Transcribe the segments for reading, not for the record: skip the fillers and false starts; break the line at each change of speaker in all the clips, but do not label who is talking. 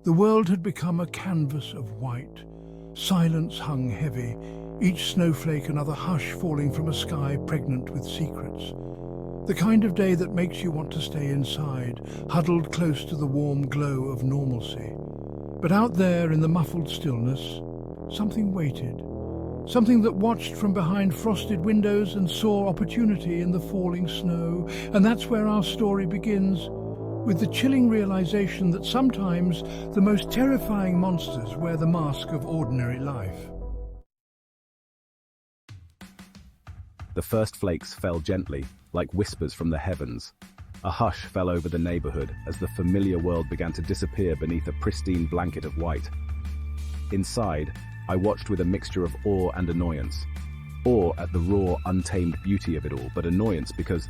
The world had become a canvas of white. Silence hung heavy, each snowflake another hush falling from a sky pregnant with secrets. The kind of day that makes you want to stay inside, huddled close to the warm glow of normalcy. But out there in the muffled stillness, something waited. Something that watched from behind frosted windows and saw opportunity in the falling snow. And that's where our story begins, with the chilling realization that sometimes the most terrifying monsters wear the mask of ordinary life.
The first flakes fell gently, like whispers from the heavens. A hush fell over the neighborhood as the familiar world began to disappear beneath a pristine blanket of white. Inside, I watched with a mixture of awe and annoyance. Awe at the raw, untamed beauty of it all, but annoyance because,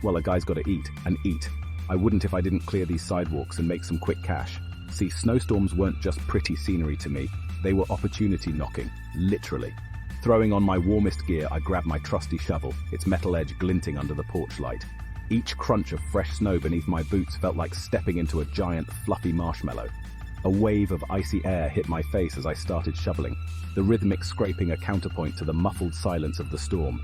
well, a guy's got to eat, and eat. I wouldn't if I didn't clear these sidewalks and make some quick cash. See, snowstorms weren't just pretty scenery to me, they were opportunity knocking, literally. Throwing on my warmest gear, I grabbed my trusty shovel, its metal edge glinting under the porch light. Each crunch of fresh snow beneath my boots felt like stepping into a giant, fluffy marshmallow. A wave of icy air hit my face as I started shoveling, the rhythmic scraping a counterpoint to the muffled silence of the storm.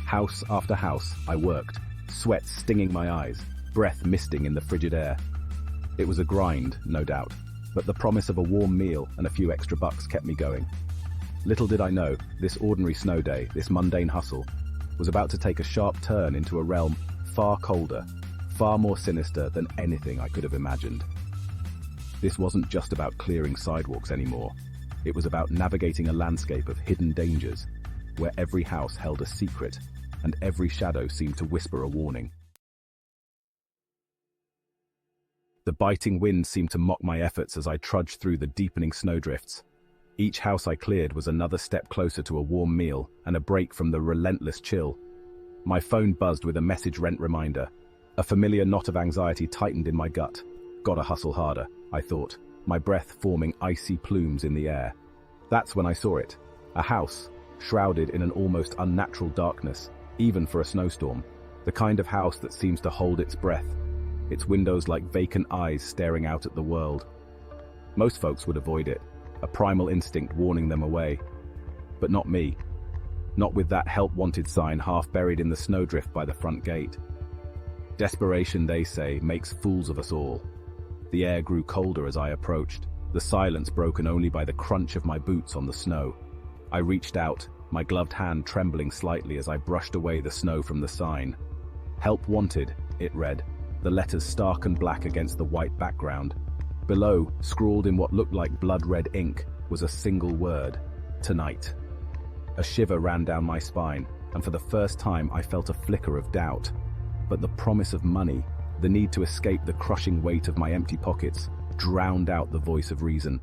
House after house, I worked, sweat stinging my eyes, breath misting in the frigid air. It was a grind, no doubt, but the promise of a warm meal and a few extra bucks kept me going. Little did I know, this ordinary snow day, this mundane hustle, was about to take a sharp turn into a realm far colder, far more sinister than anything I could have imagined. This wasn't just about clearing sidewalks anymore. It was about navigating a landscape of hidden dangers, where every house held a secret, and every shadow seemed to whisper a warning. The biting wind seemed to mock my efforts as I trudged through the deepening snowdrifts. Each house I cleared was another step closer to a warm meal and a break from the relentless chill. My phone buzzed with a message-rent reminder. A familiar knot of anxiety tightened in my gut. Gotta hustle harder, I thought, my breath forming icy plumes in the air. That's when I saw it. A house, shrouded in an almost unnatural darkness, even for a snowstorm. The kind of house that seems to hold its breath, its windows like vacant eyes staring out at the world. Most folks would avoid it, a primal instinct warning them away. But not me. Not with that help wanted sign half buried in the snowdrift by the front gate. Desperation, they say, makes fools of us all. The air grew colder as I approached, the silence broken only by the crunch of my boots on the snow. I reached out, my gloved hand trembling slightly as I brushed away the snow from the sign. Help wanted, it read, the letters stark and black against the white background. Below, scrawled in what looked like blood-red ink, was a single word: tonight. A shiver ran down my spine, and for the first time I felt a flicker of doubt. But the promise of money, the need to escape the crushing weight of my empty pockets, drowned out the voice of reason.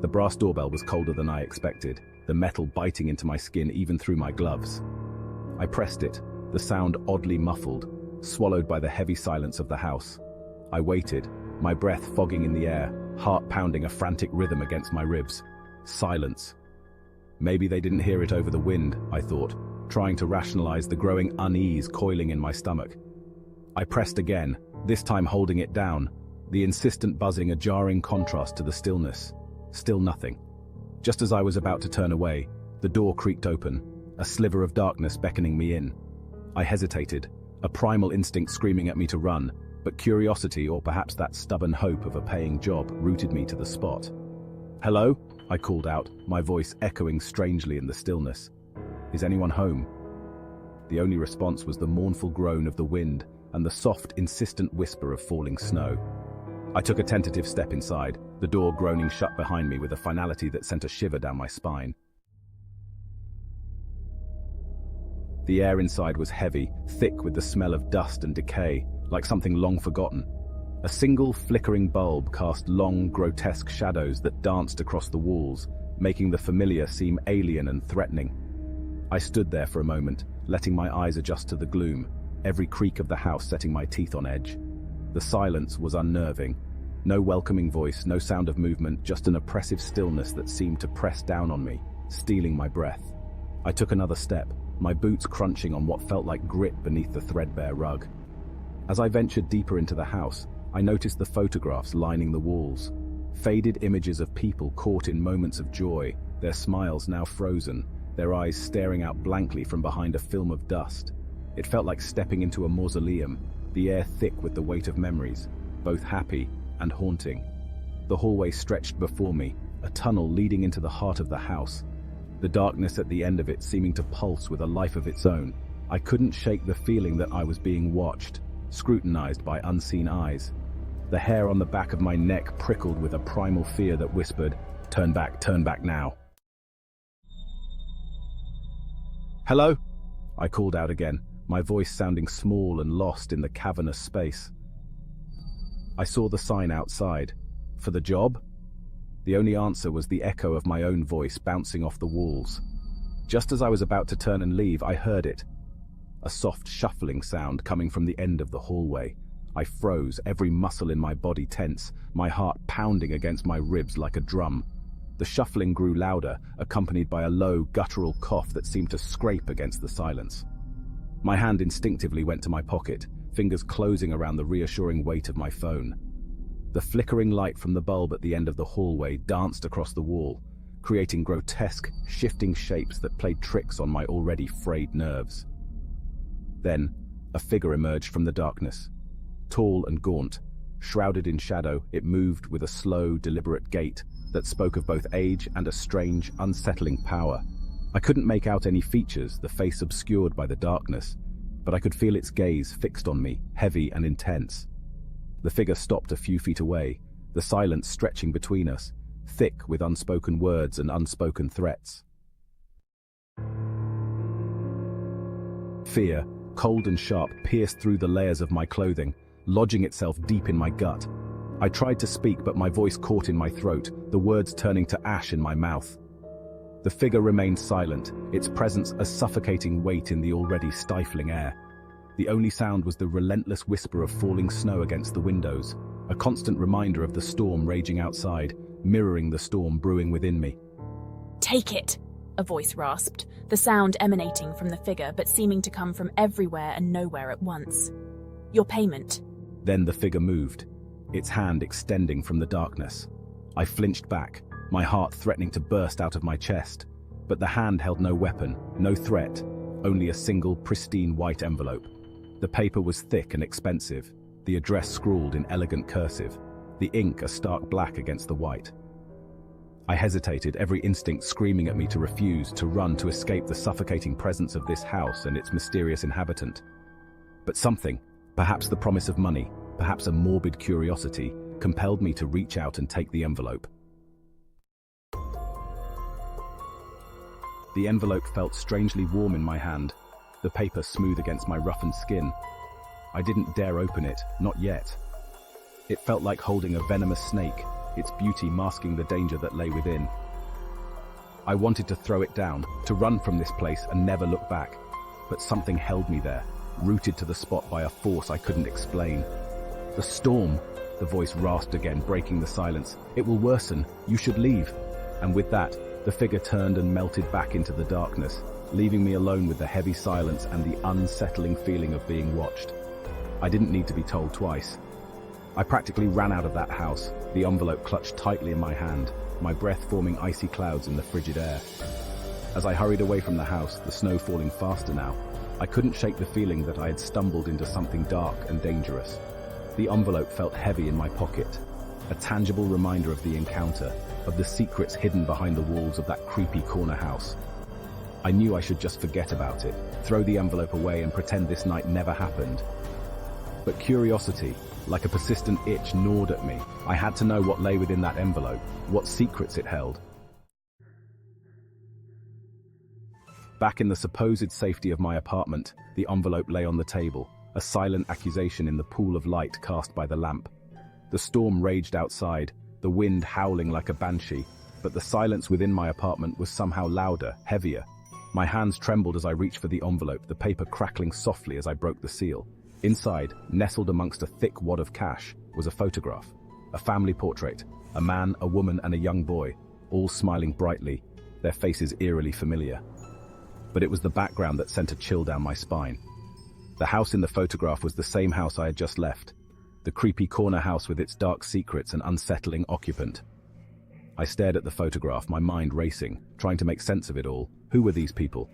The brass doorbell was colder than I expected, the metal biting into my skin even through my gloves. I pressed it, the sound oddly muffled, swallowed by the heavy silence of the house. I waited, my breath fogging in the air, heart pounding a frantic rhythm against my ribs. Silence. Maybe they didn't hear it over the wind, I thought, trying to rationalize the growing unease coiling in my stomach. I pressed again, this time holding it down, the insistent buzzing a jarring contrast to the stillness. Still nothing. Just as I was about to turn away, the door creaked open, a sliver of darkness beckoning me in. I hesitated, a primal instinct screaming at me to run, but curiosity, or perhaps that stubborn hope of a paying job, rooted me to the spot. "Hello?" I called out, my voice echoing strangely in the stillness. "Is anyone home?" The only response was the mournful groan of the wind and the soft, insistent whisper of falling snow. I took a tentative step inside, the door groaning shut behind me with a finality that sent a shiver down my spine. The air inside was heavy, thick with the smell of dust and decay, like something long forgotten. A single flickering bulb cast long, grotesque shadows that danced across the walls, making the familiar seem alien and threatening. I stood there for a moment, letting my eyes adjust to the gloom, every creak of the house setting my teeth on edge. The silence was unnerving. No welcoming voice, no sound of movement, just an oppressive stillness that seemed to press down on me, stealing my breath. I took another step, my boots crunching on what felt like grit beneath the threadbare rug. As I ventured deeper into the house, I noticed the photographs lining the walls. Faded images of people caught in moments of joy, their smiles now frozen, their eyes staring out blankly from behind a film of dust. It felt like stepping into a mausoleum, the air thick with the weight of memories, both happy and haunting. The hallway stretched before me, a tunnel leading into the heart of the house, the darkness at the end of it seeming to pulse with a life of its own. I couldn't shake the feeling that I was being watched, scrutinized by unseen eyes. The hair on the back of my neck prickled with a primal fear that whispered, turn back now." "Hello?" I called out again, my voice sounding small and lost in the cavernous space. I saw the sign outside. For the job? The only answer was the echo of my own voice bouncing off the walls. Just as I was about to turn and leave, I heard it. A soft shuffling sound coming from the end of the hallway. I froze, every muscle in my body tense, my heart pounding against my ribs like a drum. The shuffling grew louder, accompanied by a low, guttural cough that seemed to scrape against the silence. My hand instinctively went to my pocket, fingers closing around the reassuring weight of my phone. The flickering light from the bulb at the end of the hallway danced across the wall, creating grotesque, shifting shapes that played tricks on my already frayed nerves. Then, a figure emerged from the darkness. Tall and gaunt, shrouded in shadow, it moved with a slow, deliberate gait that spoke of both age and a strange, unsettling power. I couldn't make out any features, the face obscured by the darkness, but I could feel its gaze fixed on me, heavy and intense. The figure stopped a few feet away, the silence stretching between us, thick with unspoken words and unspoken threats. Fear, cold and sharp, pierced through the layers of my clothing, lodging itself deep in my gut. I tried to speak, but my voice caught in my throat, the words turning to ash in my mouth. The figure remained silent, its presence a suffocating weight in the already stifling air. The only sound was the relentless whisper of falling snow against the windows, a constant reminder of the storm raging outside, mirroring the storm brewing within me.
"Take it," a voice rasped, the sound emanating from the figure but seeming to come from everywhere and nowhere at once. "Your payment."
Then the figure moved, its hand extending from the darkness. I flinched back, my heart threatening to burst out of my chest. But the hand held no weapon, no threat, only a single, pristine white envelope. The paper was thick and expensive, the address scrawled in elegant cursive, the ink a stark black against the white. I hesitated, every instinct screaming at me to refuse, to run, to escape the suffocating presence of this house and its mysterious inhabitant. But something, perhaps the promise of money, perhaps a morbid curiosity, compelled me to reach out and take the envelope. The envelope felt strangely warm in my hand, the paper smooth against my roughened skin. I didn't dare open it, not yet. It felt like holding a venomous snake, its beauty masking the danger that lay within. I wanted to throw it down, to run from this place and never look back, but something held me there, rooted to the spot by a force I couldn't explain. "The storm," the voice rasped again, breaking the silence. "It will worsen. You should leave." And with that, the figure turned and melted back into the darkness, leaving me alone with the heavy silence and the unsettling feeling of being watched. I didn't need to be told twice. I practically ran out of that house, the envelope clutched tightly in my hand, my breath forming icy clouds in the frigid air. As I hurried away from the house, the snow falling faster now, I couldn't shake the feeling that I had stumbled into something dark and dangerous. The envelope felt heavy in my pocket, a tangible reminder of the encounter, of the secrets hidden behind the walls of that creepy corner house. I knew I should just forget about it, throw the envelope away and pretend this night never happened. But curiosity, like a persistent itch, gnawed at me. I had to know what lay within that envelope, what secrets it held. Back in the supposed safety of my apartment, the envelope lay on the table, a silent accusation in the pool of light cast by the lamp. The storm raged outside, the wind howling like a banshee, but the silence within my apartment was somehow louder, heavier. My hands trembled as I reached for the envelope, the paper crackling softly as I broke the seal. Inside, nestled amongst a thick wad of cash, was a photograph, a family portrait, a man, a woman, and a young boy, all smiling brightly, their faces eerily familiar. But it was the background that sent a chill down my spine. The house in the photograph was the same house I had just left. the creepy corner house with its dark secrets and unsettling occupant. I stared at the photograph, my mind racing, trying to make sense of it all. Who were these people?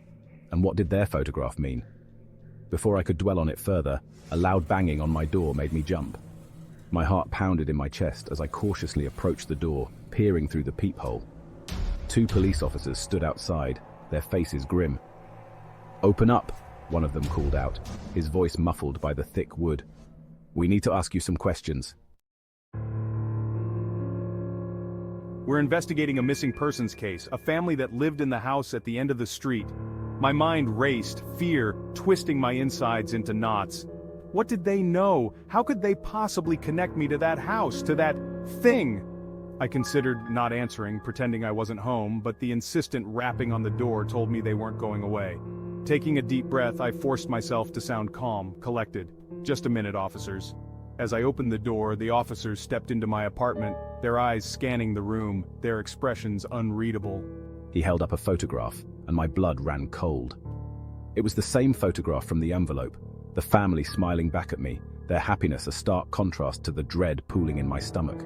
And what did their photograph mean? Before I could dwell on it further, a loud banging on my door made me jump. My heart pounded in my chest as I cautiously approached the door, peering through the peephole. 2 police officers stood outside, their faces grim. "Open up," one of them called out, his voice muffled by the thick wood. "We need to ask you some questions."
We're investigating a missing persons case, a family that lived in the house at the end of the street. My mind raced, fear twisting my insides into knots. What did they know? How could they possibly connect me to that house, to that thing? I considered not answering, pretending I wasn't home, but the insistent rapping on the door told me they weren't going away. Taking a deep breath, I forced myself to sound calm, collected. "Just a minute, officers." As I opened the door, the officers stepped into my apartment, their eyes scanning the room, their expressions unreadable.
He held up a photograph, and my blood ran cold. It was the same photograph from the envelope, the family smiling back at me, their happiness a stark contrast to the dread pooling in my stomach.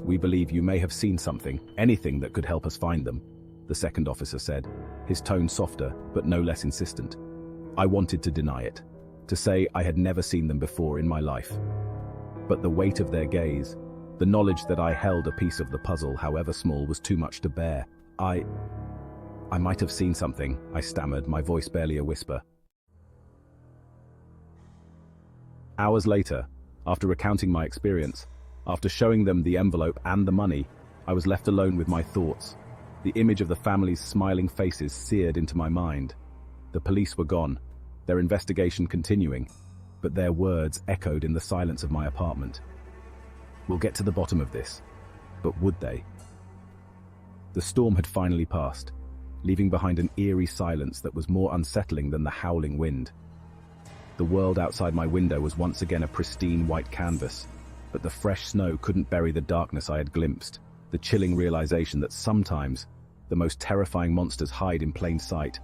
"We believe you may have seen something, anything that could help us find them," the second officer said, his tone softer but no less insistent. I wanted to deny it, to say I had never seen them before in my life. But the weight of their gaze, the knowledge that I held a piece of the puzzle, however small, was too much to bear. I might have seen something," I stammered, my voice barely a whisper. Hours later, after recounting my experience, after showing them the envelope and the money, I was left alone with my thoughts. The image of the family's smiling faces seared into my mind. The police were gone, their investigation continuing, but their words echoed in the silence of my apartment. "We'll get to the bottom of this." But would they? The storm had finally passed, leaving behind an eerie silence that was more unsettling than the howling wind. The world outside my window was once again a pristine white canvas, but the fresh snow couldn't bury the darkness I had glimpsed, the chilling realization that sometimes the most terrifying monsters hide in plain sight,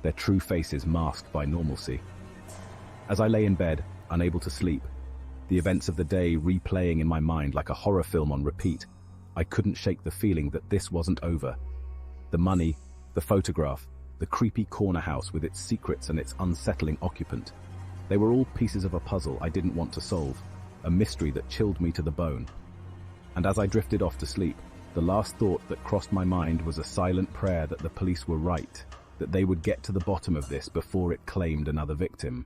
their true faces masked by normalcy. As I lay in bed, unable to sleep, the events of the day replaying in my mind like a horror film on repeat, I couldn't shake the feeling that this wasn't over. The money, the photograph, the creepy corner house with its secrets and its unsettling occupant. They were all pieces of a puzzle I didn't want to solve, a mystery that chilled me to the bone. And as I drifted off to sleep, the last thought that crossed my mind was a silent prayer that the police were right, that they would get to the bottom of this before it claimed another victim.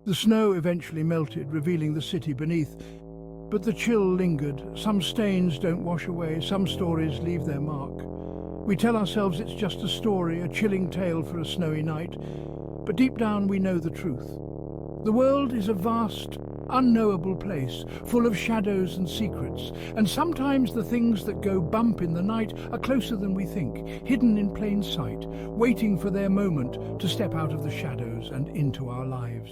The snow eventually melted, revealing the city beneath, but the chill lingered. Some stains don't wash away, some stories leave their mark. We tell ourselves it's just a story, a chilling tale for a snowy night, but deep down we know the truth. The world is a vast, unknowable place, full of shadows and secrets, and sometimes the things that go bump in the night are closer than we think, hidden in plain sight, waiting for their moment to step out of the shadows and into our lives.